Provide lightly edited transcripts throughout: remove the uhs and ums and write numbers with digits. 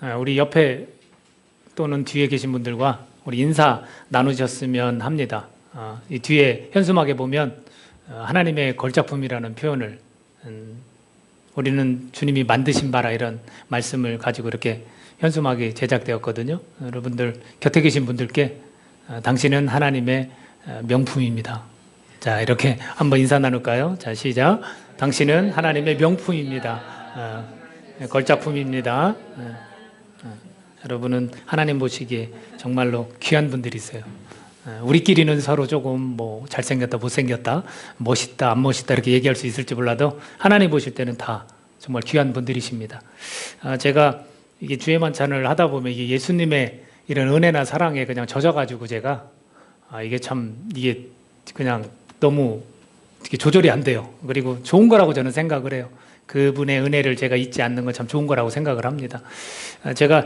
우리 옆에 또는 뒤에 계신 분들과 우리 인사 나누셨으면 합니다. 이 뒤에 현수막에 보면 하나님의 걸작품이라는 표현을 우리는 주님이 만드신 바라 이런 말씀을 가지고 이렇게 현수막이 제작되었거든요. 여러분들 곁에 계신 분들께 당신은 하나님의 명품입니다. 자, 이렇게 한번 인사 나눌까요? 자, 시작. 당신은 하나님의 명품입니다. 걸작품입니다. 여러분은 하나님 보시기에 정말로 귀한 분들이세요. 우리끼리는 서로 조금 뭐 잘생겼다, 못생겼다, 멋있다, 안 멋있다 이렇게 얘기할 수 있을지 몰라도 하나님 보실 때는 다 정말 귀한 분들이십니다. 제가 이게 주의 만찬을 하다 보면 이게 예수님의 이런 은혜나 사랑에 그냥 젖어가지고 제가 이게 참 이게 그냥 너무 이렇게 조절이 안 돼요. 그리고 좋은 거라고 저는 생각을 해요. 그분의 은혜를 제가 잊지 않는 건 참 좋은 거라고 생각을 합니다. 제가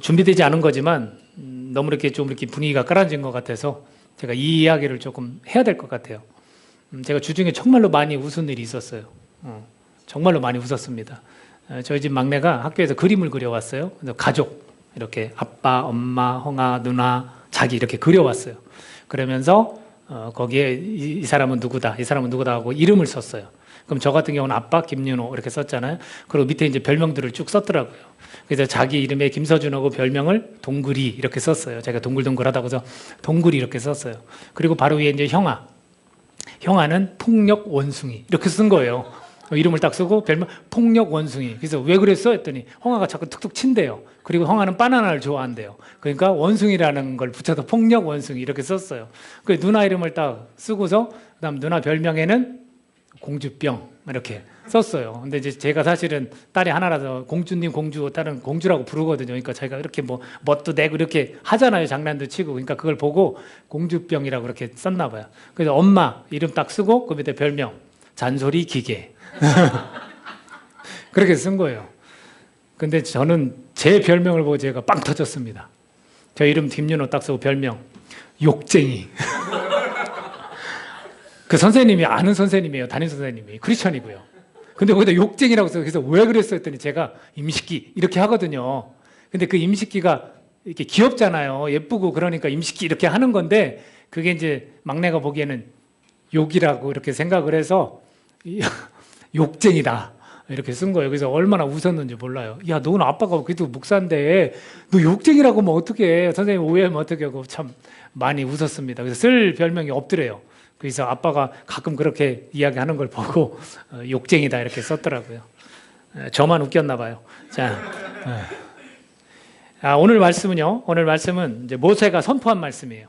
준비되지 않은 거지만 너무 이렇게 좀 이렇게 분위기가 깔아진 것 같아서 제가 이 이야기를 조금 해야 될 것 같아요. 제가 주중에 정말로 많이 웃은 일이 있었어요. 정말로 많이 웃었습니다. 저희 집 막내가 학교에서 그림을 그려왔어요. 그래서 가족 이렇게 아빠, 엄마, 형아, 누나, 자기 이렇게 그려왔어요. 그러면서 거기에 이 사람은 누구다, 이 사람은 누구다 하고 이름을 썼어요. 그럼 저 같은 경우는 아빠 김윤호 이렇게 썼잖아요. 그리고 밑에 이제 별명들을 쭉 썼더라고요. 그래서 자기 이름에 김서준하고 별명을 동글이 이렇게 썼어요. 제가 동글동글하다고 해서 동글이 이렇게 썼어요. 그리고 바로 위에 이제 형아. 형아는 폭력 원숭이 이렇게 쓴 거예요. 이름을 딱 쓰고 별명 폭력 원숭이. 그래서 왜 그랬어? 했더니 형아가 자꾸 툭툭 친대요. 그리고 형아는 바나나를 좋아한대요. 그러니까 원숭이라는 걸 붙여서 폭력 원숭이 이렇게 썼어요. 그 누나 이름을 딱 쓰고서 그다음 누나 별명에는 공주병 이렇게 썼어요. 근데 이제 제가 사실은 딸이 하나라서 공주님, 공주, 딸은 공주라고 부르거든요. 그러니까 제가 이렇게 뭐 멋도 내고 이렇게 하잖아요. 장난도 치고. 그러니까 그걸 보고 공주병이라고 그렇게 썼나 봐요. 그래서 엄마 이름 딱 쓰고 그 밑에 별명 잔소리 기계 그렇게 쓴 거예요. 근데 저는 제 별명을 보고 제가 빵 터졌습니다. 저 이름 김윤호 딱 쓰고 별명 욕쟁이. 그 선생님이 아는 선생님이에요. 담임 선생님이 크리스천이고요. 근데 거기다 욕쟁이라고 써서 그래서 왜 그랬어 했더니 제가 임식기 이렇게 하거든요. 근데 그 임식기가 이렇게 귀엽잖아요. 예쁘고 그러니까 임식기 이렇게 하는 건데 그게 이제 막내가 보기에는 욕이라고 이렇게 생각을 해서 욕쟁이다 이렇게 쓴 거예요. 그래서 얼마나 웃었는지 몰라요. 야, 너는 아빠가 그래도 목사인데 너 욕쟁이라고 하면 어떡해. 선생님 오해하면 어떡해 하고 참 많이 웃었습니다. 그래서 쓸 별명이 없더래요. 그래서 아빠가 가끔 그렇게 이야기하는 걸 보고 욕쟁이다 이렇게 썼더라고요. 저만 웃겼나 봐요. 자, 오늘 말씀은요. 오늘 말씀은 이제 모세가 선포한 말씀이에요.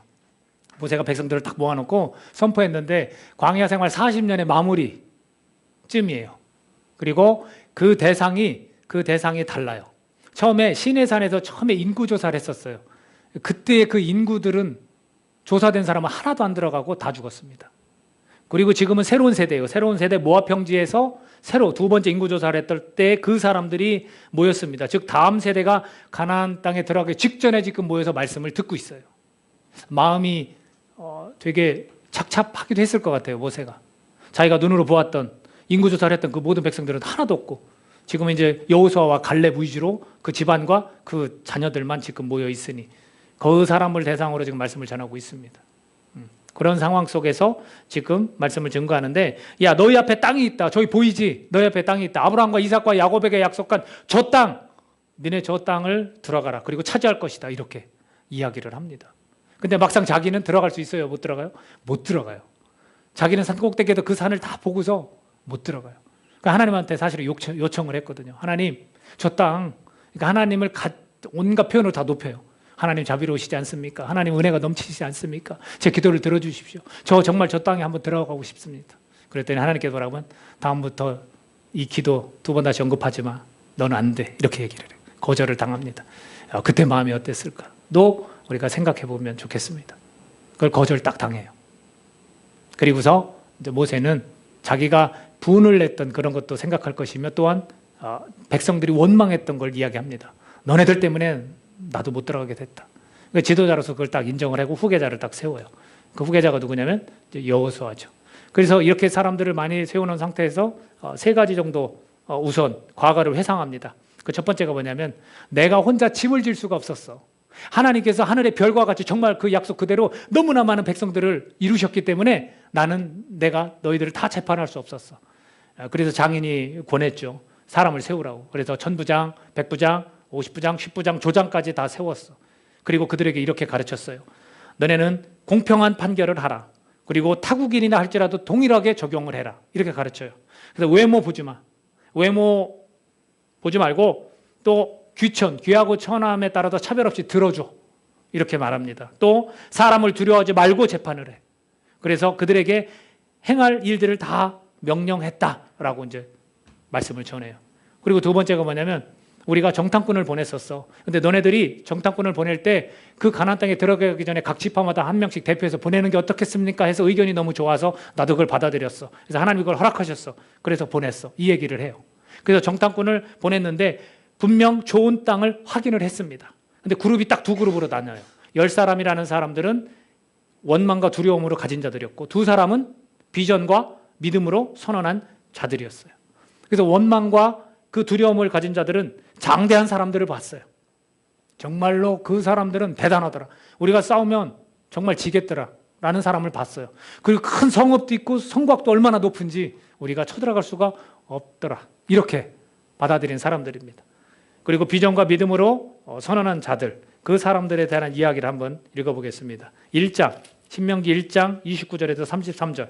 모세가 백성들을 딱 모아놓고 선포했는데 광야 생활 40년의 마무리쯤이에요. 그리고 그 대상이 달라요. 처음에 시내산에서 처음에 인구 조사를 했었어요. 그때 그 인구들은 조사된 사람은 하나도 안 들어가고 다 죽었습니다. 그리고 지금은 새로운 세대예요. 새로운 세대 모압 평지에서 새로 두 번째 인구조사를 했을 때 그 사람들이 모였습니다. 즉 다음 세대가 가나안 땅에 들어가기 직전에 지금 모여서 말씀을 듣고 있어요. 마음이 되게 착잡하기도 했을 것 같아요. 모세가 자기가 눈으로 보았던 인구조사를 했던 그 모든 백성들은 하나도 없고 지금 이제 여호수아와 갈렙 위주로 그 집안과 그 자녀들만 지금 모여 있으니 그 사람을 대상으로 지금 말씀을 전하고 있습니다. 그런 상황 속에서 지금 말씀을 증거하는데 야, 너희 앞에 땅이 있다. 저기 보이지? 너희 앞에 땅이 있다. 아브라함과 이삭과 야곱에게 약속한 저 땅, 너네 저 땅을 들어가라. 그리고 차지할 것이다. 이렇게 이야기를 합니다. 근데 막상 자기는 들어갈 수 있어요? 못 들어가요? 못 들어가요. 자기는 산 꼭대기에도 그 산을 다 보고서 못 들어가요. 그러니까 하나님한테 사실은 요청을 했거든요. 하나님, 저 땅, 그러니까 하나님을 온갖 표현으로 다 높여요. 하나님 자비로우시지 않습니까? 하나님 은혜가 넘치시지 않습니까? 제 기도를 들어주십시오. 저 정말 저 땅에 한번 들어가고 싶습니다. 그랬더니 하나님께서 뭐라고 하면 다음부터 이 기도 두 번 다시 언급하지 마. 너는 안 돼. 이렇게 얘기를 해요. 거절을 당합니다. 그때 마음이 어땠을까? 또 우리가 생각해 보면 좋겠습니다. 그걸 거절 딱 당해요. 그리고서 이제 모세는 자기가 분을 냈던 그런 것도 생각할 것이며 또한 백성들이 원망했던 걸 이야기합니다. 너네들 때문에 나도 못 들어가게 됐다. 그러니까 지도자로서 그걸 딱 인정을 하고 후계자를 딱 세워요. 그 후계자가 누구냐면 여호수아죠. 그래서 이렇게 사람들을 많이 세워놓은 상태에서 세 가지 정도 우선 과거를 회상합니다. 그 첫 번째가 뭐냐면 내가 혼자 짐을 질 수가 없었어. 하나님께서 하늘의 별과 같이 정말 그 약속 그대로 너무나 많은 백성들을 이루셨기 때문에 내가 너희들을 다 재판할 수 없었어. 그래서 장인이 권했죠. 사람을 세우라고. 그래서 천부장, 백부장, 50부장, 10부장, 조장까지 다 세웠어. 그리고 그들에게 이렇게 가르쳤어요. 너네는 공평한 판결을 하라. 그리고 타국인이나 할지라도 동일하게 적용을 해라. 이렇게 가르쳐요. 그래서 외모 보지 마. 외모 보지 말고 또 귀하고 천함에 따라서 차별 없이 들어줘. 이렇게 말합니다. 또 사람을 두려워하지 말고 재판을 해. 그래서 그들에게 행할 일들을 다 명령했다라고 이제 말씀을 전해요. 그리고 두 번째가 뭐냐면 우리가 정탐꾼을 보냈었어. 근데 너네들이 정탐꾼을 보낼 때 그 가나안 땅에 들어가기 전에 각 지파마다 한 명씩 대표해서 보내는 게 어떻겠습니까? 해서 의견이 너무 좋아서 나도 그걸 받아들였어. 그래서 하나님이 그걸 허락하셨어. 그래서 보냈어. 이 얘기를 해요. 그래서 정탐꾼을 보냈는데 분명 좋은 땅을 확인을 했습니다. 근데 그룹이 딱 두 그룹으로 나뉘어요. 10사람이라는 사람들은 원망과 두려움으로 가진 자들이었고 두 사람은 비전과 믿음으로 선언한 자들이었어요. 그래서 원망과 그 두려움을 가진 자들은 장대한 사람들을 봤어요. 정말로 그 사람들은 대단하더라. 우리가 싸우면 정말 지겠더라 라는 사람을 봤어요. 그리고 큰 성읍도 있고 성곽도 얼마나 높은지 우리가 쳐들어갈 수가 없더라. 이렇게 받아들인 사람들입니다. 그리고 비전과 믿음으로 선언한 자들, 그 사람들에 대한 이야기를 한번 읽어보겠습니다. 1장, 신명기 1장 29절에서 33절.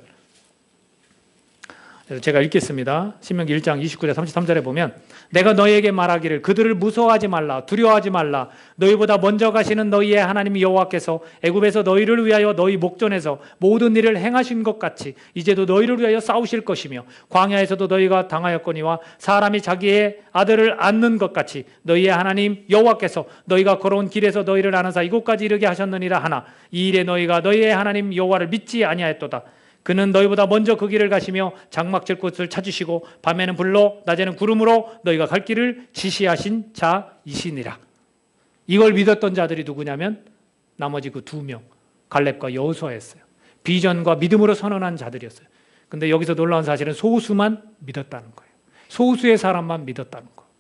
제가 읽겠습니다. 신명기 1장 29절 33절에 보면 내가 너희에게 말하기를 그들을 무서워하지 말라 두려워하지 말라 너희보다 먼저 가시는 너희의 하나님 여호와께서 애굽에서 너희를 위하여 너희 목전에서 모든 일을 행하신 것 같이 이제도 너희를 위하여 싸우실 것이며 광야에서도 너희가 당하였거니와 사람이 자기의 아들을 안는 것 같이 너희의 하나님 여호와께서 너희가 걸어온 길에서 너희를 안으사 이곳까지 이르게 하셨느니라 하나 이 일에 너희가 너희의 하나님 여호와를 믿지 아니하였도다. 그는 너희보다 먼저 그 길을 가시며 장막 질 곳을 찾으시고 밤에는 불로 낮에는 구름으로 너희가 갈 길을 지시하신 자이시니라. 이걸 믿었던 자들이 누구냐면 나머지 그 두 명 갈렙과 여호수아였어요. 비전과 믿음으로 선언한 자들이었어요. 근데 여기서 놀라운 사실은 소수만 믿었다는 거예요. 소수의 사람만 믿었다는 거예요.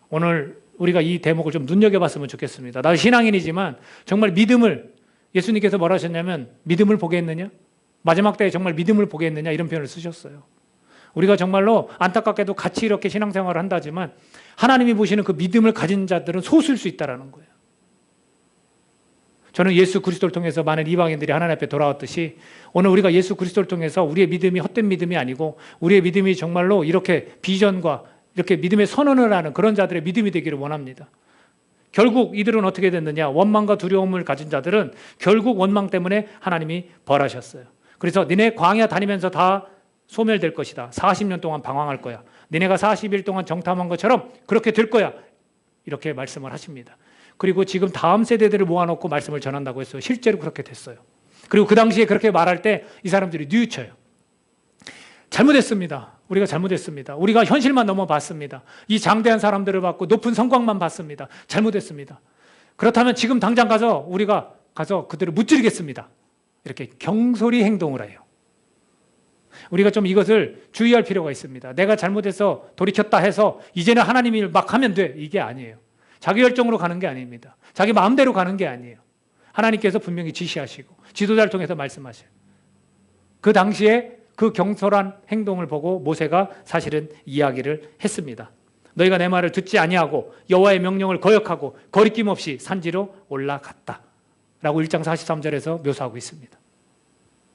오늘 우리가 이 대목을 좀 눈여겨봤으면 좋겠습니다. 나도 신앙인이지만 정말 믿음을 예수님께서 뭐라 하셨냐면 믿음을 보겠느냐? 마지막 때에 정말 믿음을 보겠느냐 이런 표현을 쓰셨어요. 우리가 정말로 안타깝게도 같이 이렇게 신앙생활을 한다지만 하나님이 보시는 그 믿음을 가진 자들은 소수일 수 있다는 거예요. 저는 예수 그리스도를 통해서 많은 이방인들이 하나님 앞에 돌아왔듯이 오늘 우리가 예수 그리스도를 통해서 우리의 믿음이 헛된 믿음이 아니고 우리의 믿음이 정말로 이렇게 비전과 이렇게 믿음의 선언을 하는 그런 자들의 믿음이 되기를 원합니다. 결국 이들은 어떻게 됐느냐? 원망과 두려움을 가진 자들은 결국 원망 때문에 하나님이 벌하셨어요. 그래서 니네 광야 다니면서 다 소멸될 것이다. 40년 동안 방황할 거야. 니네가 40일 동안 정탐한 것처럼 그렇게 될 거야. 이렇게 말씀을 하십니다. 그리고 지금 다음 세대들을 모아놓고 말씀을 전한다고 했어요. 실제로 그렇게 됐어요. 그리고 그 당시에 그렇게 말할 때 이 사람들이 뉘우쳐요. 잘못했습니다. 우리가 잘못했습니다. 우리가 현실만 넘어봤습니다. 이 장대한 사람들을 봤고 높은 성곽만 봤습니다. 잘못했습니다. 그렇다면 지금 당장 가서 우리가 가서 그들을 무찌르겠습니다. 이렇게 경솔히 행동을 해요. 우리가 좀 이것을 주의할 필요가 있습니다. 내가 잘못해서 돌이켰다 해서 이제는 하나님이 막 하면 돼. 이게 아니에요. 자기 열정으로 가는 게 아닙니다. 자기 마음대로 가는 게 아니에요. 하나님께서 분명히 지시하시고 지도자를 통해서 말씀하셔요. 그 당시에 그 경솔한 행동을 보고 모세가 사실은 이야기를 했습니다. 너희가 내 말을 듣지 아니하고 여호와의 명령을 거역하고 거리낌 없이 산지로 올라갔다. 라고 1장 43절에서 묘사하고 있습니다.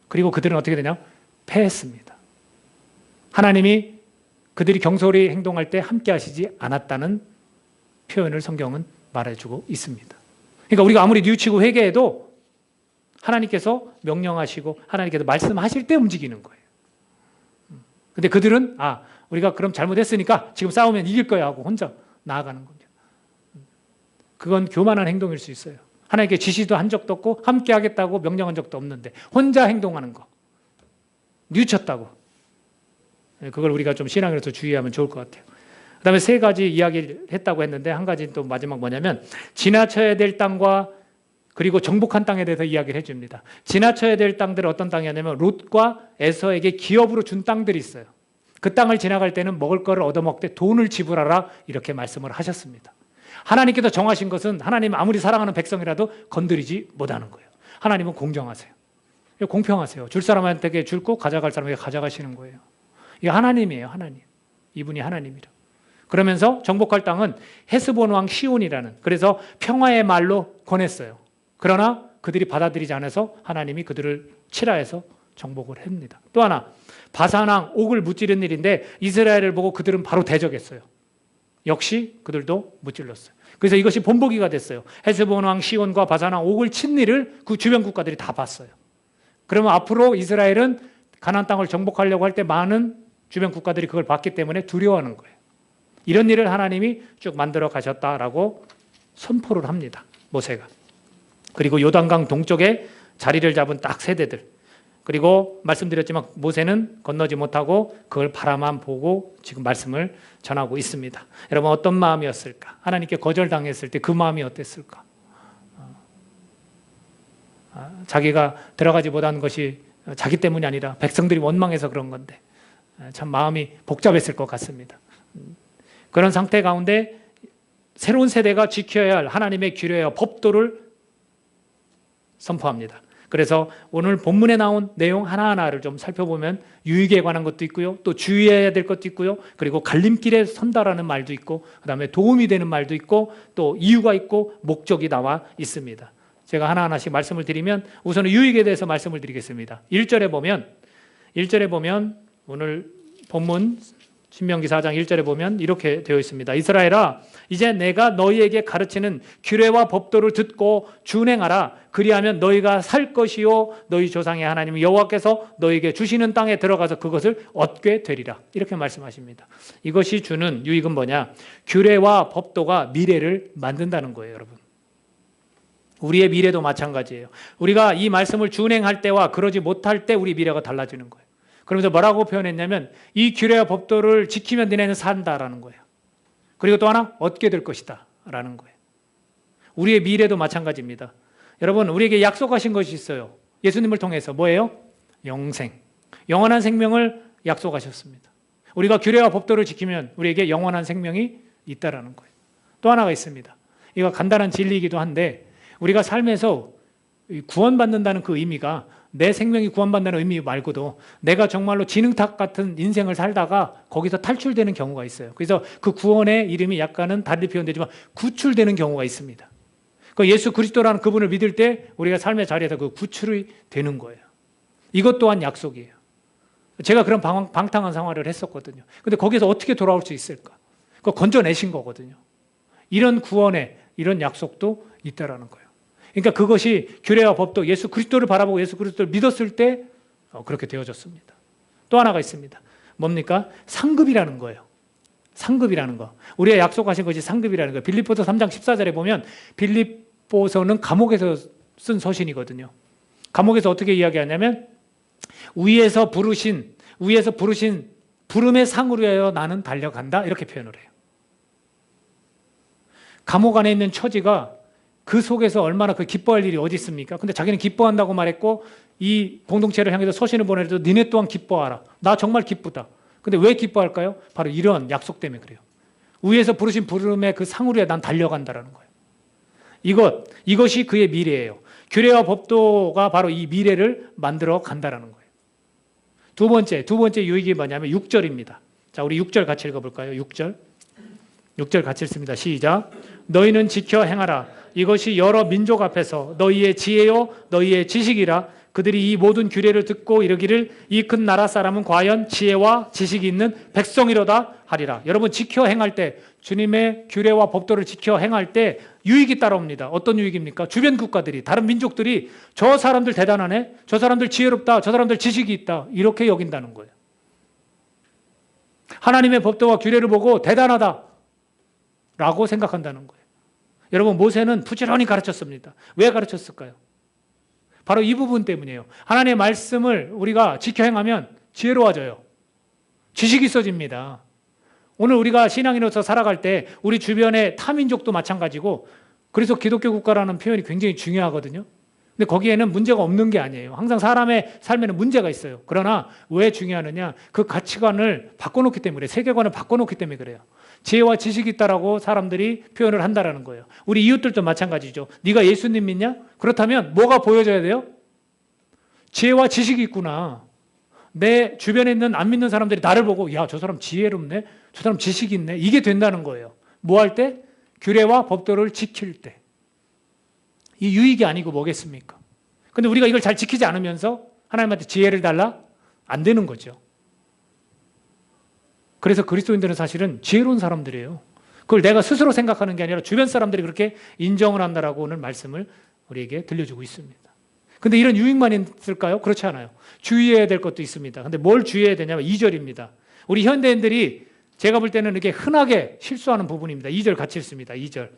그리고 그들은 어떻게 되냐? 패했습니다. 하나님이 그들이 경솔히 행동할 때 함께 하시지 않았다는 표현을 성경은 말해주고 있습니다. 그러니까 우리가 아무리 뉘우치고 회개해도 하나님께서 명령하시고 하나님께서 말씀하실 때 움직이는 거예요. 근데 그들은 우리가 그럼 잘못했으니까 지금 싸우면 이길 거야 하고 혼자 나아가는 겁니다. 그건 교만한 행동일 수 있어요. 하나님께 지시도 한 적도 없고 함께 하겠다고 명령한 적도 없는데 혼자 행동하는 거. 뉘우쳤다고. 그걸 우리가 좀 신앙에서 주의하면 좋을 것 같아요. 그 다음에 세 가지 이야기를 했다고 했는데 한 가지 또 마지막 뭐냐면 지나쳐야 될 땅과 그리고 정복한 땅에 대해서 이야기를 해줍니다. 지나쳐야 될 땅들은 어떤 땅이냐면 롯과 에서에게 기업으로 준 땅들이 있어요. 그 땅을 지나갈 때는 먹을 거를 얻어먹되 돈을 지불하라 이렇게 말씀을 하셨습니다. 하나님께서 정하신 것은 하나님 아무리 사랑하는 백성이라도 건드리지 못하는 거예요. 하나님은 공정하세요. 공평하세요. 줄 사람한테 줄 거 가져갈 사람에게 가져가시는 거예요. 이게 하나님이에요. 하나님. 이분이 하나님이라. 그러면서 정복할 땅은 헤스본 왕 시온이라는, 그래서 평화의 말로 권했어요. 그러나 그들이 받아들이지 않아서 하나님이 그들을 칠하해서 정복을 합니다. 또 하나, 바산 왕 옥을 무찌른 일인데 이스라엘을 보고 그들은 바로 대적했어요. 역시 그들도 무찔렀어요. 그래서 이것이 본보기가 됐어요. 헤스본 왕 시온과 바산 왕 옥을 친 일을 그 주변 국가들이 다 봤어요. 그러면 앞으로 이스라엘은 가나안 땅을 정복하려고 할 때 많은 주변 국가들이 그걸 봤기 때문에 두려워하는 거예요. 이런 일을 하나님이 쭉 만들어 가셨다라고 선포를 합니다. 모세가. 그리고 요단강 동쪽에 자리를 잡은 딱 세대들. 그리고 말씀드렸지만 모세는 건너지 못하고 그걸 바라만 보고 지금 말씀을 전하고 있습니다. 여러분 어떤 마음이었을까? 하나님께 거절당했을 때 그 마음이 어땠을까? 자기가 들어가지 못한 것이 자기 때문이 아니라 백성들이 원망해서 그런 건데 참 마음이 복잡했을 것 같습니다. 그런 상태 가운데 새로운 세대가 지켜야 할 하나님의 규례와 법도를 선포합니다. 그래서 오늘 본문에 나온 내용 하나하나를 좀 살펴보면 유익에 관한 것도 있고요. 또 주의해야 될 것도 있고요. 그리고 갈림길에 선다라는 말도 있고 그다음에 도움이 되는 말도 있고 또 이유가 있고 목적이 나와 있습니다. 제가 하나하나씩 말씀을 드리면 우선은 유익에 대해서 말씀을 드리겠습니다. 1절에 보면 오늘 본문 신명기 4장 1절에 보면 이렇게 되어 있습니다. 이스라엘아, 이제 내가 너희에게 가르치는 규례와 법도를 듣고 준행하라. 그리하면 너희가 살 것이요 너희 조상의 하나님 여호와께서 너희에게 주시는 땅에 들어가서 그것을 얻게 되리라. 이렇게 말씀하십니다. 이것이 주는 유익은 뭐냐? 규례와 법도가 미래를 만든다는 거예요, 여러분. 우리의 미래도 마찬가지예요. 우리가 이 말씀을 준행할 때와 그러지 못할 때 우리 미래가 달라지는 거예요. 그러면서 뭐라고 표현했냐면 이 규례와 법도를 지키면 너네는 산다라는 거예요. 그리고 또 하나 얻게 될 것이다 라는 거예요. 우리의 미래도 마찬가지입니다. 여러분 우리에게 약속하신 것이 있어요. 예수님을 통해서 뭐예요? 영생, 영원한 생명을 약속하셨습니다. 우리가 규례와 법도를 지키면 우리에게 영원한 생명이 있다라는 거예요. 또 하나가 있습니다. 이거 간단한 진리이기도 한데 우리가 삶에서 구원받는다는 그 의미가 내 생명이 구원받는다는 의미 말고도 내가 정말로 진흙탕 같은 인생을 살다가 거기서 탈출되는 경우가 있어요. 그래서 그 구원의 이름이 약간은 다르게 표현되지만 구출되는 경우가 있습니다. 그 예수 그리스도라는 그분을 믿을 때 우리가 삶의 자리에서 그 구출이 되는 거예요. 이것 또한 약속이에요. 제가 그런 방탕한 생활을 했었거든요. 근데 거기서 어떻게 돌아올 수 있을까? 그거 건져내신 거거든요. 이런 구원의 이런 약속도 있다라는 거예요. 그러니까 그것이 규례와 법도 예수 그리스도를 바라보고 예수 그리스도를 믿었을 때 그렇게 되어졌습니다. 또 하나가 있습니다. 뭡니까? 상급이라는 거예요. 상급이라는 거. 우리가 약속하신 것이 상급이라는 거예요. 빌립보서 3장 14절에 보면 빌립보서는 감옥에서 쓴 서신이거든요. 감옥에서 어떻게 이야기하냐면 위에서 부르신 부름의 상으로 하여 나는 달려간다 이렇게 표현을 해요. 감옥 안에 있는 처지가 그 속에서 얼마나 그 기뻐할 일이 어디 있습니까? 근데 자기는 기뻐한다고 말했고 이 공동체를 향해서 서신을 보내도 니네 또한 기뻐하라. 나 정말 기쁘다. 근데 왜 기뻐할까요? 바로 이런 약속 때문에 그래요. 위에서 부르신 부름의 그 상으로에 난 달려간다라는 거예요. 이것이 그의 미래예요. 규례와 법도가 바로 이 미래를 만들어 간다라는 거예요. 두 번째 유익이 뭐냐면 6절입니다. 자, 우리 6절 같이 읽어볼까요? 6절 같이 읽습니다. 시작. 너희는 지켜 행하라. 이것이 여러 민족 앞에서 너희의 지혜요 너희의 지식이라. 그들이 이 모든 규례를 듣고 이르기를 이 큰 나라 사람은 과연 지혜와 지식이 있는 백성이로다 하리라. 여러분 지켜 행할 때 주님의 규례와 법도를 지켜 행할 때 유익이 따라옵니다. 어떤 유익입니까? 주변 국가들이 다른 민족들이 저 사람들 대단하네, 저 사람들 지혜롭다, 저 사람들 지식이 있다 이렇게 여긴다는 거예요. 하나님의 법도와 규례를 보고 대단하다 라고 생각한다는 거예요. 여러분 모세는 부지런히 가르쳤습니다. 왜 가르쳤을까요? 바로 이 부분 때문이에요. 하나님의 말씀을 우리가 지켜 행하면 지혜로워져요. 지식이 있어집니다. 오늘 우리가 신앙인으로서 살아갈 때 우리 주변의 타민족도 마찬가지고 그래서 기독교 국가라는 표현이 굉장히 중요하거든요. 근데 거기에는 문제가 없는 게 아니에요. 항상 사람의 삶에는 문제가 있어요. 그러나 왜 중요하느냐? 그 가치관을 바꿔놓기 때문에, 세계관을 바꿔놓기 때문에 그래요. 지혜와 지식이 있다라고 사람들이 표현을 한다라는 거예요. 우리 이웃들도 마찬가지죠. 네가 예수님 믿냐? 그렇다면 뭐가 보여져야 돼요? 지혜와 지식이 있구나. 내 주변에 있는 안 믿는 사람들이 나를 보고 야, 저 사람 지혜롭네. 저 사람 지식이 있네. 이게 된다는 거예요. 뭐 할 때? 규례와 법도를 지킬 때. 이 유익이 아니고 뭐겠습니까? 근데 우리가 이걸 잘 지키지 않으면서 하나님한테 지혜를 달라? 안 되는 거죠. 그래서 그리스도인들은 사실은 지혜로운 사람들이에요. 그걸 내가 스스로 생각하는 게 아니라 주변 사람들이 그렇게 인정을 한다라고 오늘 말씀을 우리에게 들려주고 있습니다. 근데 이런 유익만 있을까요? 그렇지 않아요. 주의해야 될 것도 있습니다. 근데 뭘 주의해야 되냐면 2절입니다. 우리 현대인들이 제가 볼 때는 이렇게 흔하게 실수하는 부분입니다. 2절 같이 읽습니다. 2절.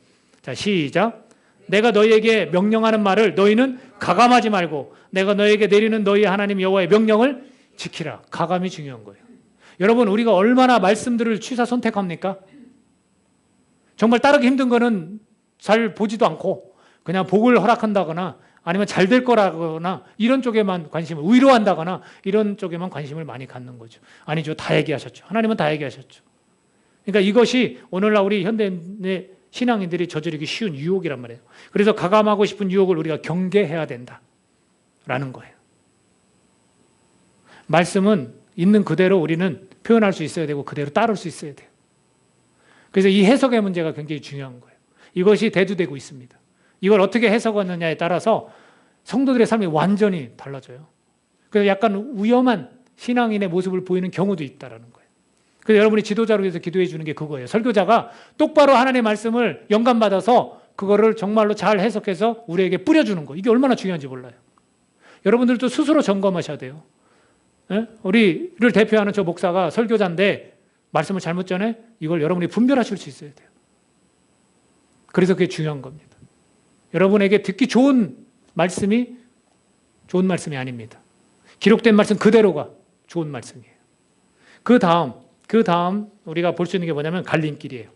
자, 시작. 내가 너희에게 명령하는 말을 너희는 가감하지 말고 내가 너희에게 내리는 너희 하나님 여호와의 명령을 지키라. 가감이 중요한 거예요. 여러분, 우리가 얼마나 말씀들을 취사 선택합니까? 정말 따르기 힘든 거는 잘 보지도 않고 그냥 복을 허락한다거나 아니면 잘 될 거라거나 이런 쪽에만 관심을, 위로한다거나 이런 쪽에만 관심을 많이 갖는 거죠. 아니죠. 다 얘기하셨죠. 하나님은 다 얘기하셨죠. 그러니까 이것이 오늘날 우리 현대인의 신앙인들이 저지르기 쉬운 유혹이란 말이에요. 그래서 가감하고 싶은 유혹을 우리가 경계해야 된다라는 거예요. 말씀은 있는 그대로 우리는 표현할 수 있어야 되고 그대로 따를 수 있어야 돼요. 그래서 이 해석의 문제가 굉장히 중요한 거예요. 이것이 대두되고 있습니다. 이걸 어떻게 해석하느냐에 따라서 성도들의 삶이 완전히 달라져요. 그래서 약간 위험한 신앙인의 모습을 보이는 경우도 있다는 거예요. 그래서 여러분이 지도자로 위해서 기도해 주는 게 그거예요. 설교자가 똑바로 하나님의 말씀을 영감받아서 그거를 정말로 잘 해석해서 우리에게 뿌려주는 거. 이게 얼마나 중요한지 몰라요. 여러분들도 스스로 점검하셔야 돼요. 예? 우리를 대표하는 저 목사가 설교자인데 말씀을 잘못 전해? 이걸 여러분이 분별하실 수 있어야 돼요. 그래서 그게 중요한 겁니다. 여러분에게 듣기 좋은 말씀이 좋은 말씀이 아닙니다. 기록된 말씀 그대로가 좋은 말씀이에요. 그 다음 우리가 볼 수 있는 게 뭐냐면 갈림길이에요.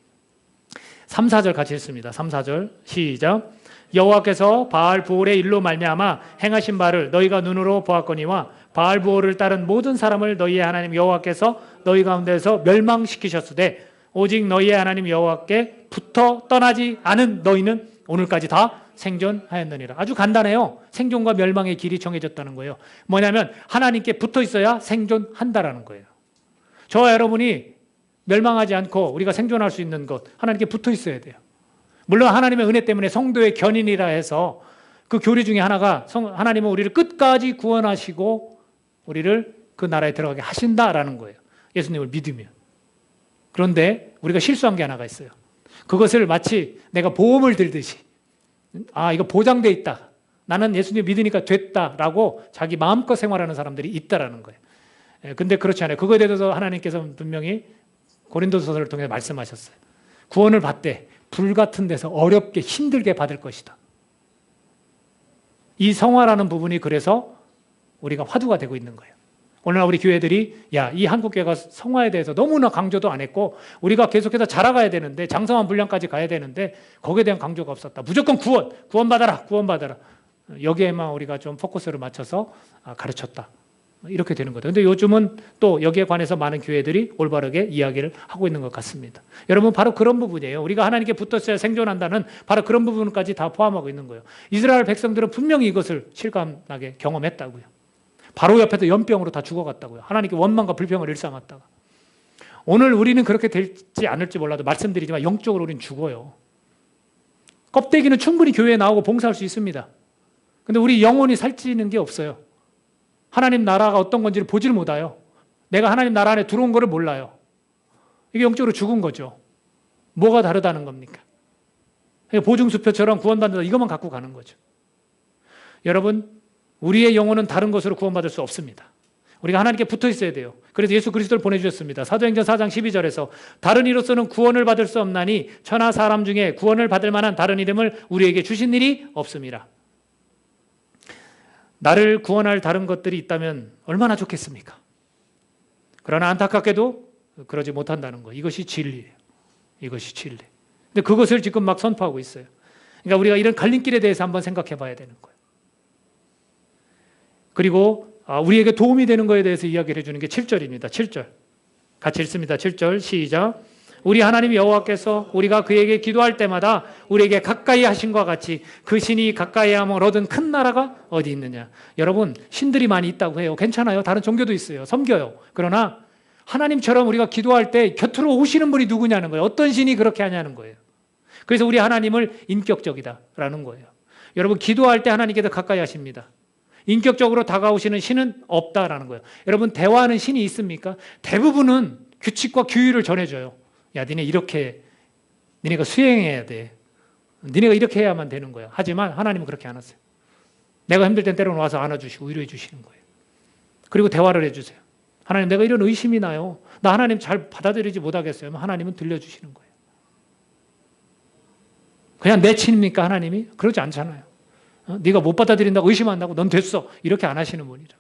3, 4절 같이 읽습니다. 3, 4절 시작. 여호와께서 바알부올의 일로 말미암아 행하신 바를 너희가 눈으로 보았거니와 바알부올을 따른 모든 사람을 너희의 하나님 여호와께서 너희 가운데서 멸망시키셨으되 오직 너희의 하나님 여호와께 붙어 떠나지 않은 너희는 오늘까지 다 생존하였느니라. 아주 간단해요. 생존과 멸망의 길이 정해졌다는 거예요. 뭐냐면 하나님께 붙어 있어야 생존한다라는 거예요. 저와 여러분이 멸망하지 않고 우리가 생존할 수 있는 것, 하나님께 붙어 있어야 돼요. 물론 하나님의 은혜 때문에 성도의 견인이라 해서 그 교리 중에 하나가 하나님은 우리를 끝까지 구원하시고 우리를 그 나라에 들어가게 하신다라는 거예요. 예수님을 믿으면. 그런데 우리가 실수한 게 하나가 있어요. 그것을 마치 내가 보험을 들듯이 이거 보장돼 있다. 나는 예수님 믿으니까 됐다라고 자기 마음껏 생활하는 사람들이 있다라는 거예요. 근데 그렇지 않아요. 그거에 대해서 하나님께서 분명히 고린도서를 통해 말씀하셨어요. 구원을 받되 불같은 데서 어렵게 힘들게 받을 것이다. 이 성화라는 부분이 그래서 우리가 화두가 되고 있는 거예요. 오늘날 우리 교회들이 이 한국교회가 성화에 대해서 너무나 강조도 안 했고 우리가 계속해서 자라가야 되는데 장성한 분량까지 가야 되는데 거기에 대한 강조가 없었다. 무조건 구원받아라. 여기에만 우리가 좀 포커스를 맞춰서 가르쳤다. 이렇게 되는 거죠. 근데 요즘은 또 여기에 관해서 많은 교회들이 올바르게 이야기를 하고 있는 것 같습니다. 여러분, 바로 그런 부분이에요. 우리가 하나님께 붙었어야 생존한다는 바로 그런 부분까지 다 포함하고 있는 거예요. 이스라엘 백성들은 분명히 이것을 실감나게 경험했다고요. 바로 옆에도 연병으로 다 죽어갔다고요. 하나님께 원망과 불평을 일삼았다가. 오늘 우리는 그렇게 될지 않을지 몰라도 말씀드리지만 영적으로 우리는 죽어요. 껍데기는 충분히 교회에 나오고 봉사할 수 있습니다. 근데 우리 영혼이 살찌는 게 없어요. 하나님 나라가 어떤 건지를 보질 못해요. 내가 하나님 나라 안에 들어온 거를 몰라요. 이게 영적으로 죽은 거죠. 뭐가 다르다는 겁니까? 보증수표처럼 구원받는다 이것만 갖고 가는 거죠. 여러분, 우리의 영혼은 다른 것으로 구원받을 수 없습니다. 우리가 하나님께 붙어 있어야 돼요. 그래서 예수 그리스도를 보내주셨습니다. 사도행전 4장 12절에서 다른 이로서는 구원을 받을 수 없나니 천하 사람 중에 구원을 받을 만한 다른 이름을 우리에게 주신 일이 없습니다. 나를 구원할 다른 것들이 있다면 얼마나 좋겠습니까? 그러나 안타깝게도 그러지 못한다는 거. 이것이 진리예요. 이것이 진리. 근데 그것을 지금 막 선포하고 있어요. 그러니까 우리가 이런 갈림길에 대해서 한번 생각해 봐야 되는 거예요. 그리고 우리에게 도움이 되는 것에 대해서 이야기를 해주는 게 7절입니다. 7절. 같이 읽습니다. 7절 시작. 우리 하나님 여호와께서 우리가 그에게 기도할 때마다 우리에게 가까이 하신 것과 같이 그 신이 가까이 함을 얻은 큰 나라가 어디 있느냐. 여러분, 신들이 많이 있다고 해요. 괜찮아요. 다른 종교도 있어요. 섬겨요. 그러나 하나님처럼 우리가 기도할 때 곁으로 오시는 분이 누구냐는 거예요. 어떤 신이 그렇게 하냐는 거예요. 그래서 우리 하나님을 인격적이다라는 거예요. 여러분, 기도할 때 하나님께서 가까이 하십니다. 인격적으로 다가오시는 신은 없다라는 거예요. 여러분, 대화하는 신이 있습니까? 대부분은 규칙과 규율을 전해줘요. 야, 니네 이렇게, 니네가 수행해야 돼. 니네가 이렇게 해야만 되는 거야. 하지만 하나님은 그렇게 안 하세요. 내가 힘들 땐 때로는 와서 안아주시고 위로해 주시는 거예요. 그리고 대화를 해주세요. 하나님, 내가 이런 의심이 나요. 나 하나님 잘 받아들이지 못하겠어요. 하나님은 들려주시는 거예요. 그냥 내친입니까 하나님이? 그러지 않잖아요. 네가 못 받아들인다고 의심한다고 넌 됐어. 이렇게 안 하시는 분이죠.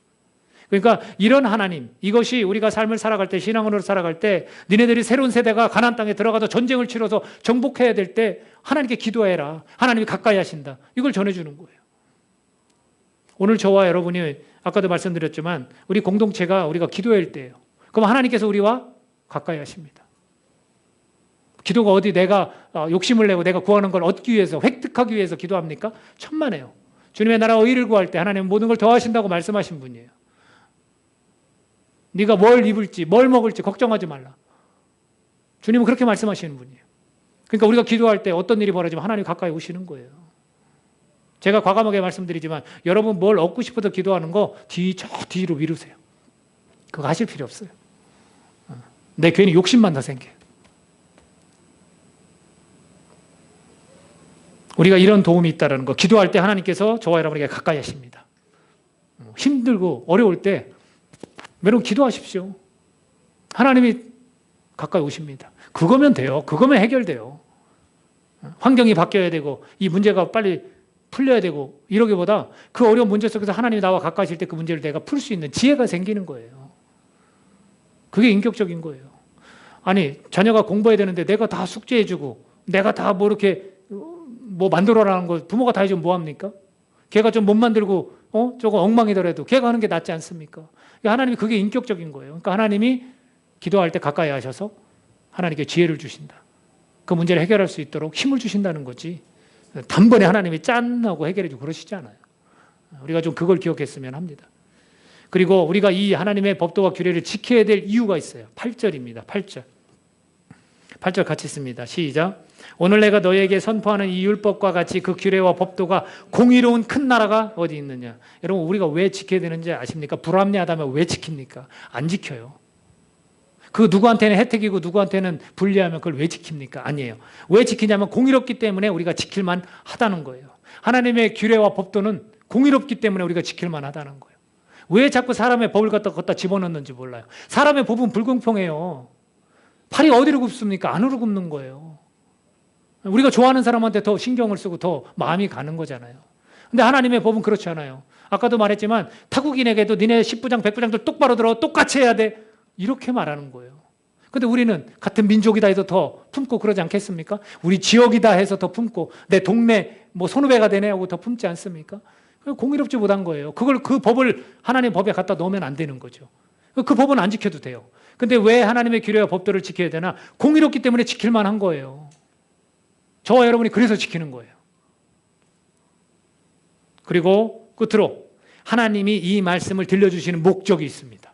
그러니까 이런 하나님, 이것이 우리가 삶을 살아갈 때, 신앙으로 살아갈 때, 니네들이 새로운 세대가 가나안 땅에 들어가서 전쟁을 치러서 정복해야 될 때 하나님께 기도해라. 하나님이 가까이 하신다. 이걸 전해주는 거예요. 오늘 저와 여러분이 아까도 말씀드렸지만 우리 공동체가 우리가 기도할 때예요. 그럼 하나님께서 우리와 가까이 하십니다. 기도가 어디 내가 욕심을 내고 내가 구하는 걸 얻기 위해서, 획득하기 위해서 기도합니까? 천만에요. 주님의 나라와 의를 구할 때 하나님은 모든 걸 더하신다고 말씀하신 분이에요. 네가 뭘 입을지 뭘 먹을지 걱정하지 말라. 주님은 그렇게 말씀하시는 분이에요. 그러니까 우리가 기도할 때 어떤 일이 벌어지면 하나님 가까이 오시는 거예요. 제가 과감하게 말씀드리지만 여러분 뭘 얻고 싶어서 기도하는 거 저 뒤로 미루세요. 그거 하실 필요 없어요. 내 괜히 욕심만 더 생겨요. 우리가 이런 도움이 있다는 거, 기도할 때 하나님께서 저와 여러분에게 가까이 하십니다. 힘들고 어려울 때 여러분 기도하십시오. 하나님이 가까이 오십니다. 그거면 돼요. 그거면 해결돼요. 환경이 바뀌어야 되고 이 문제가 빨리 풀려야 되고 이러기보다 그 어려운 문제 속에서 하나님이 나와 가까이 하실 때 그 문제를 내가 풀 수 있는 지혜가 생기는 거예요. 그게 인격적인 거예요. 아니, 자녀가 공부해야 되는데 내가 다 숙제해주고 내가 다 뭐 이렇게 뭐 만들어라는 거 부모가 다 해주면 뭐합니까? 걔가 좀 못 만들고 조금 엉망이더라도 걔가 하는 게 낫지 않습니까? 하나님이 그게 인격적인 거예요. 그러니까 하나님이 기도할 때 가까이 하셔서 하나님께 지혜를 주신다. 그 문제를 해결할 수 있도록 힘을 주신다는 거지. 단번에 하나님이 짠 하고 해결해 주고 그러시지 않아요. 우리가 좀 그걸 기억했으면 합니다. 그리고 우리가 이 하나님의 법도와 규례를 지켜야 될 이유가 있어요. 8절입니다. 8절. 8절 같이 씁니다. 시작. 오늘 내가 너에게 선포하는 이 율법과 같이 그 규례와 법도가 공의로운 큰 나라가 어디 있느냐. 여러분, 우리가 왜 지켜야 되는지 아십니까? 불합리하다면 왜 지킵니까? 안 지켜요. 그 누구한테는 혜택이고 누구한테는 불리하면 그걸 왜 지킵니까? 아니에요. 왜 지키냐면 공의롭기 때문에 우리가 지킬만 하다는 거예요. 하나님의 규례와 법도는 공의롭기 때문에 우리가 지킬만 하다는 거예요. 왜 자꾸 사람의 법을 갖다 집어넣는지 몰라요. 사람의 법은 불공평해요. 팔이 어디로 굽습니까? 안으로 굽는 거예요. 우리가 좋아하는 사람한테 더 신경을 쓰고 더 마음이 가는 거잖아요. 근데 하나님의 법은 그렇지 않아요. 아까도 말했지만 타국인에게도 니네 10부장, 100부장들 똑바로 들어 똑같이 해야 돼. 이렇게 말하는 거예요. 근데 우리는 같은 민족이다 해서 더 품고 그러지 않겠습니까? 우리 지역이다 해서 더 품고 내 동네 뭐 선후배가 되네 하고 더 품지 않습니까? 공의롭지 못한 거예요. 그 법을 하나님의 법에 갖다 넣으면 안 되는 거죠. 그 법은 안 지켜도 돼요. 근데 왜 하나님의 규례와 법도를 지켜야 되나? 공의롭기 때문에 지킬 만한 거예요. 저와 여러분이 그래서 지키는 거예요. 그리고 끝으로 하나님이 이 말씀을 들려주시는 목적이 있습니다.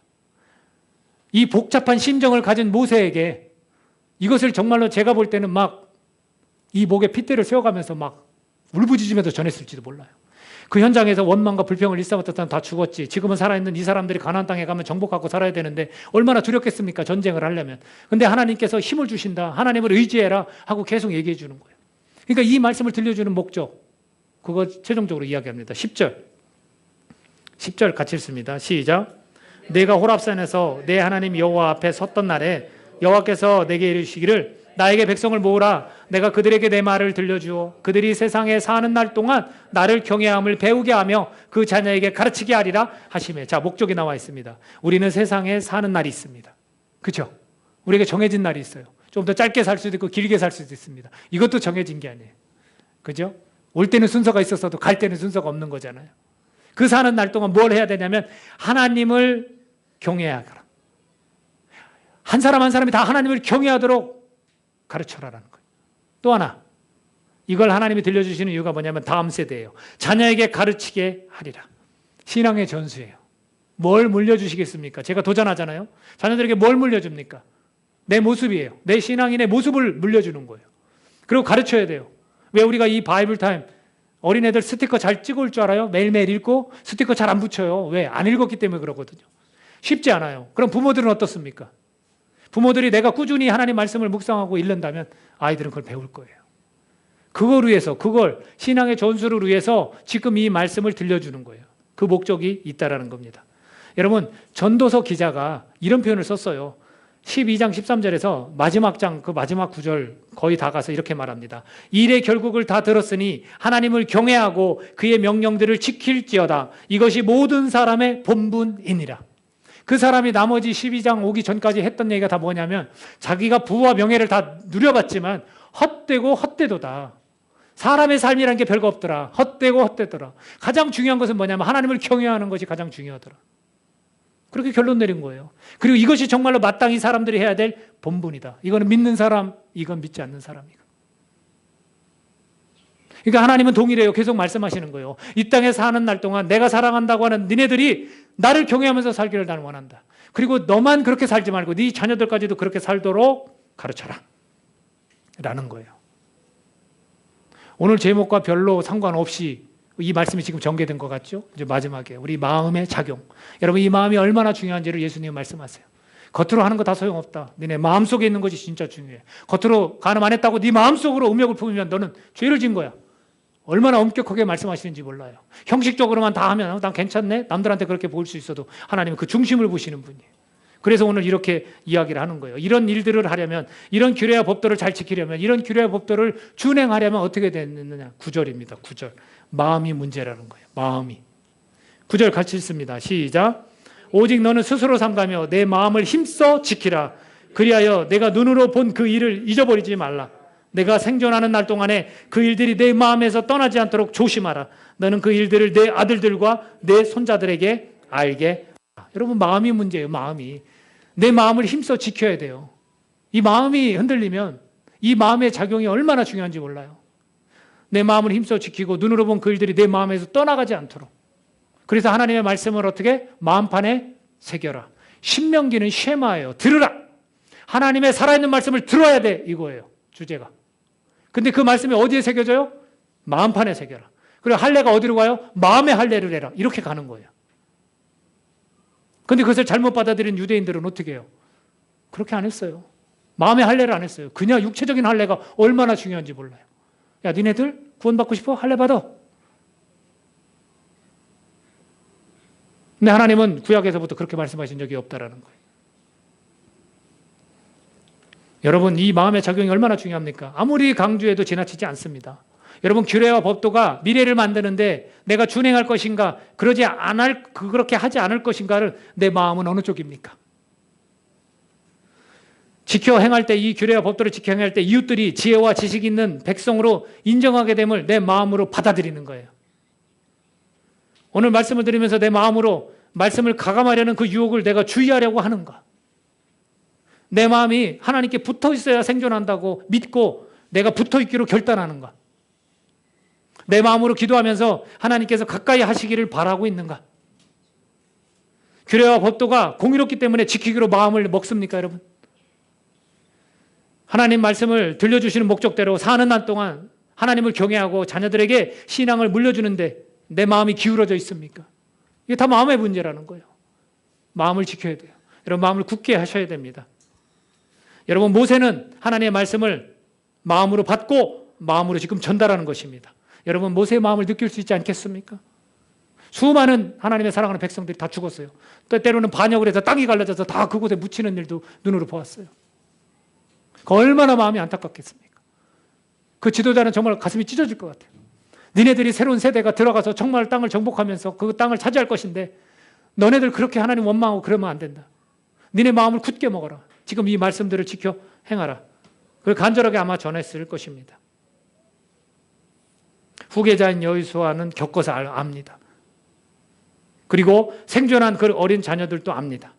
이 복잡한 심정을 가진 모세에게 이것을 정말로 제가 볼 때는 막 이 목에 핏대를 세워가면서 막 울부짖으면서 전했을지도 몰라요. 그 현장에서 원망과 불평을 일삼았던 사람 다 죽었지. 지금은 살아있는 이 사람들이 가나안 땅에 가면 정복하고 살아야 되는데 얼마나 두렵겠습니까? 전쟁을 하려면. 근데 하나님께서 힘을 주신다. 하나님을 의지해라 하고 계속 얘기해 주는 거예요. 그러니까 이 말씀을 들려주는 목적, 그거 최종적으로 이야기합니다. 10절. 10절 같이 읽습니다. 시작. 내가 호랍산에서 내 하나님 여호와 앞에 섰던 날에 여호와께서 내게 이르시기를 나에게 백성을 모으라. 내가 그들에게 내 말을 들려주어 그들이 세상에 사는 날 동안 나를 경외함을 배우게 하며 그 자녀에게 가르치게 하리라 하시매. 자, 목적이 나와 있습니다. 우리는 세상에 사는 날이 있습니다. 그렇죠? 우리에게 정해진 날이 있어요. 좀 더 짧게 살 수도 있고 길게 살 수도 있습니다. 이것도 정해진 게 아니에요. 그죠? 올 때는 순서가 있었어도 갈 때는 순서가 없는 거잖아요. 그 사는 날 동안 뭘 해야 되냐면 하나님을 경외하라. 한 사람 한 사람이 다 하나님을 경외하도록 가르쳐라라는 거예요. 또 하나, 이걸 하나님이 들려주시는 이유가 뭐냐면 다음 세대예요. 자녀에게 가르치게 하리라. 신앙의 전수예요. 뭘 물려주시겠습니까? 제가 도전하잖아요. 자녀들에게 뭘 물려줍니까? 내 모습이에요. 내 신앙인의 모습을 물려주는 거예요. 그리고 가르쳐야 돼요. 왜 우리가 이 바이블 타임 어린애들 스티커 잘 찍을 줄 알아요? 매일매일 읽고 스티커 잘 안 붙여요. 왜? 안 읽었기 때문에 그러거든요. 쉽지 않아요. 그럼 부모들은 어떻습니까? 부모들이 내가 꾸준히 하나님 말씀을 묵상하고 읽는다면 아이들은 그걸 배울 거예요. 그걸 위해서, 그걸 신앙의 전수를 위해서 지금 이 말씀을 들려주는 거예요. 그 목적이 있다라는 겁니다. 여러분, 전도서 기자가 이런 표현을 썼어요. 12장 13절에서 마지막 장 그 마지막 구절 거의 다 가서 이렇게 말합니다. 일의 결국을 다 들었으니 하나님을 경외하고 그의 명령들을 지킬지어다. 이것이 모든 사람의 본분이니라. 그 사람이 나머지 12장 오기 전까지 했던 얘기가 다 뭐냐면 자기가 부와 명예를 다 누려봤지만 헛되고 헛되도다. 사람의 삶이라는 게 별거 없더라. 헛되고 헛되더라. 가장 중요한 것은 뭐냐면 하나님을 경외하는 것이 가장 중요하더라. 그렇게 결론 내린 거예요. 그리고 이것이 정말로 마땅히 사람들이 해야 될 본분이다. 이거는 믿는 사람, 이건 믿지 않는 사람이고. 그러니까 하나님은 동일해요. 계속 말씀하시는 거예요. 이 땅에 사는 날 동안 내가 사랑한다고 하는 니네들이 나를 경외하면서 살기를 나는 원한다. 그리고 너만 그렇게 살지 말고 네 자녀들까지도 그렇게 살도록 가르쳐라. 라는 거예요. 오늘 제목과 별로 상관없이 이 말씀이 지금 전개된 것 같죠? 이제 마지막에 우리 마음의 작용. 여러분 이 마음이 얼마나 중요한지를 예수님 말씀하세요. 겉으로 하는 거 다 소용없다. 너네 마음속에 있는 것이 진짜 중요해. 겉으로 간음 안 했다고 네 마음속으로 음욕을 품으면 너는 죄를 진 거야. 얼마나 엄격하게 말씀하시는지 몰라요. 형식적으로만 다 하면 난 괜찮네? 남들한테 그렇게 보일 수 있어도 하나님은 그 중심을 보시는 분이에요. 그래서 오늘 이렇게 이야기를 하는 거예요. 이런 일들을 하려면, 이런 규례와 법도를 잘 지키려면, 이런 규례와 법도를 준행하려면 어떻게 되느냐? 9절입니다. 9절. 마음이 문제라는 거예요. 마음이. 9절 같이 읽습니다. 시작. 오직 너는 스스로 삼가며 내 마음을 힘써 지키라. 그리하여 내가 눈으로 본 그 일을 잊어버리지 말라. 내가 생존하는 날 동안에 그 일들이 내 마음에서 떠나지 않도록 조심하라. 너는 그 일들을 내 아들들과 내 손자들에게 알게 하라. 여러분 마음이 문제예요. 마음이. 내 마음을 힘써 지켜야 돼요. 이 마음이 흔들리면 이 마음의 작용이 얼마나 중요한지 몰라요. 내 마음을 힘써 지키고 눈으로 본 그 일들이 내 마음에서 떠나가지 않도록. 그래서 하나님의 말씀을 어떻게? 마음판에 새겨라. 신명기는 쉐마예요. 들으라. 하나님의 살아있는 말씀을 들어야 돼. 이거예요. 주제가. 근데 그 말씀이 어디에 새겨져요? 마음판에 새겨라. 그리고 할례가 어디로 가요? 마음의 할례를 해라. 이렇게 가는 거예요. 근데 그것을 잘못 받아들인 유대인들은 어떻게 해요? 그렇게 안 했어요. 마음의 할례를 안 했어요. 그냥 육체적인 할례가 얼마나 중요한지 몰라요. 야, 니네들 구원받고 싶어? 할례 받아. 근데 하나님은 구약에서부터 그렇게 말씀하신 적이 없다라는 거예요. 여러분, 이 마음의 작용이 얼마나 중요합니까? 아무리 강조해도 지나치지 않습니다. 여러분, 규례와 법도가 미래를 만드는데 내가 준행할 것인가, 그렇게 하지 않을 것인가를 내 마음은 어느 쪽입니까? 지켜 행할 때, 이 규례와 법도를 지켜 행할 때 이웃들이 지혜와 지식 있는 백성으로 인정하게 됨을 내 마음으로 받아들이는 거예요. 오늘 말씀을 들으면서 내 마음으로 말씀을 가감하려는 그 유혹을 내가 주의하려고 하는가? 내 마음이 하나님께 붙어 있어야 생존한다고 믿고 내가 붙어 있기로 결단하는가? 내 마음으로 기도하면서 하나님께서 가까이 하시기를 바라고 있는가? 규례와 법도가 공의롭기 때문에 지키기로 마음을 먹습니까, 여러분? 하나님 말씀을 들려주시는 목적대로 사는 날 동안 하나님을 경외하고 자녀들에게 신앙을 물려주는데 내 마음이 기울어져 있습니까? 이게 다 마음의 문제라는 거예요. 마음을 지켜야 돼요. 여러분 마음을 굳게 하셔야 됩니다. 여러분 모세는 하나님의 말씀을 마음으로 받고 마음으로 지금 전달하는 것입니다. 여러분 모세의 마음을 느낄 수 있지 않겠습니까? 수많은 하나님의 사랑하는 백성들이 다 죽었어요. 때로는 반역을 해서 땅이 갈라져서 다 그곳에 묻히는 일도 눈으로 보았어요. 그 얼마나 마음이 안타깝겠습니까? 그 지도자는 정말 가슴이 찢어질 것 같아요. 니네들이 새로운 세대가 들어가서 정말 땅을 정복하면서 그 땅을 차지할 것인데 너네들 그렇게 하나님 원망하고 그러면 안 된다. 니네 마음을 굳게 먹어라. 지금 이 말씀들을 지켜 행하라. 그걸 간절하게 아마 전했을 것입니다. 후계자인 여호수아는 겪어서 압니다. 그리고 생존한 그 어린 자녀들도 압니다.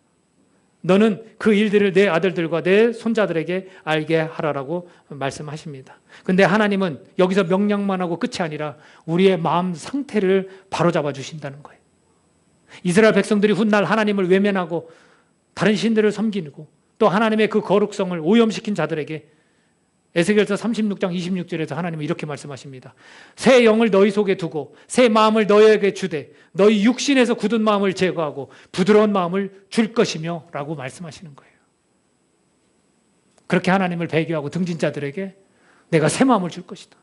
너는 그 일들을 내 아들들과 내 손자들에게 알게 하라라고 말씀하십니다. 근데 하나님은 여기서 명령만 하고 끝이 아니라 우리의 마음 상태를 바로잡아 주신다는 거예요. 이스라엘 백성들이 훗날 하나님을 외면하고 다른 신들을 섬기고 또 하나님의 그 거룩성을 오염시킨 자들에게 에스겔서 36장 26절에서 하나님은 이렇게 말씀하십니다. 새 영을 너희 속에 두고 새 마음을 너희에게 주되 너희 육신에서 굳은 마음을 제거하고 부드러운 마음을 줄 것이며 라고 말씀하시는 거예요. 그렇게 하나님을 배교하고 등진 자들에게 내가 새 마음을 줄 것이다.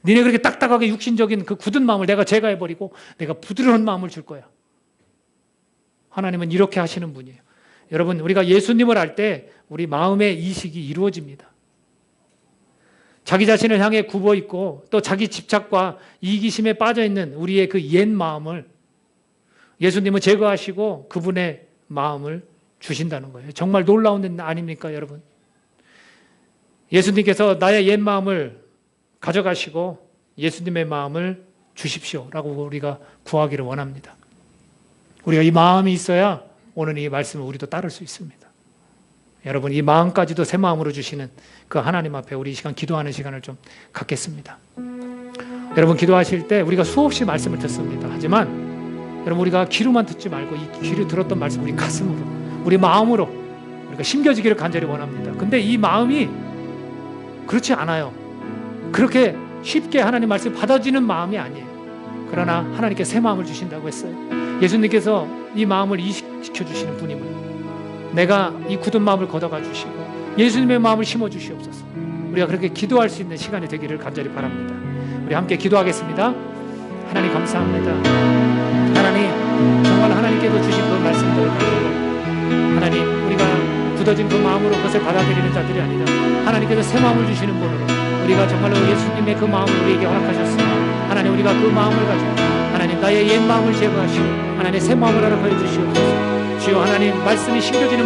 니네 그렇게 딱딱하게 육신적인 그 굳은 마음을 내가 제거해버리고 내가 부드러운 마음을 줄 거야. 하나님은 이렇게 하시는 분이에요. 여러분, 우리가 예수님을 알 때 우리 마음의 이식이 이루어집니다. 자기 자신을 향해 굽어 있고 또 자기 집착과 이기심에 빠져 있는 우리의 그 옛 마음을 예수님은 제거하시고 그분의 마음을 주신다는 거예요. 정말 놀라운 일 아닙니까, 여러분? 예수님께서 나의 옛 마음을 가져가시고 예수님의 마음을 주십시오라고 우리가 구하기를 원합니다. 우리가 이 마음이 있어야 오늘 이 말씀을 우리도 따를 수 있습니다. 여러분, 이 마음까지도 새 마음으로 주시는 그 하나님 앞에 우리 이 시간 기도하는 시간을 좀 갖겠습니다. 여러분, 기도하실 때 우리가 수없이 말씀을 듣습니다. 하지만 여러분, 우리가 귀로만 듣지 말고 이 귀로 들었던 말씀 우리 가슴으로, 우리 마음으로 우리가 심겨지기를 간절히 원합니다. 근데 이 마음이 그렇지 않아요. 그렇게 쉽게 하나님 말씀 받아지는 마음이 아니에요. 그러나 하나님께 새 마음을 주신다고 했어요. 예수님께서 이 마음을 이식시켜 주시는 분임을 내가 이 굳은 마음을 걷어가 주시고 예수님의 마음을 심어 주시옵소서. 우리가 그렇게 기도할 수 있는 시간이 되기를 간절히 바랍니다. 우리 함께 기도하겠습니다. 하나님 감사합니다. 하나님, 정말 하나님께서 주신 그 말씀들을 가지고 하나님, 우리가 굳어진 그 마음으로 그것을 받아들이는 자들이 아니라 하나님께서 새 마음을 주시는 분으로 우리가 정말로 예수님의 그 마음을 우리에게 허락하셨으니 하나님, 우리가 그 마음을 가지고 하나님, 나의 옛 마음을 제거하시고 하나님 새 마음을 허락하여 주시옵소서. 주여, 하나님 말씀이 심겨지는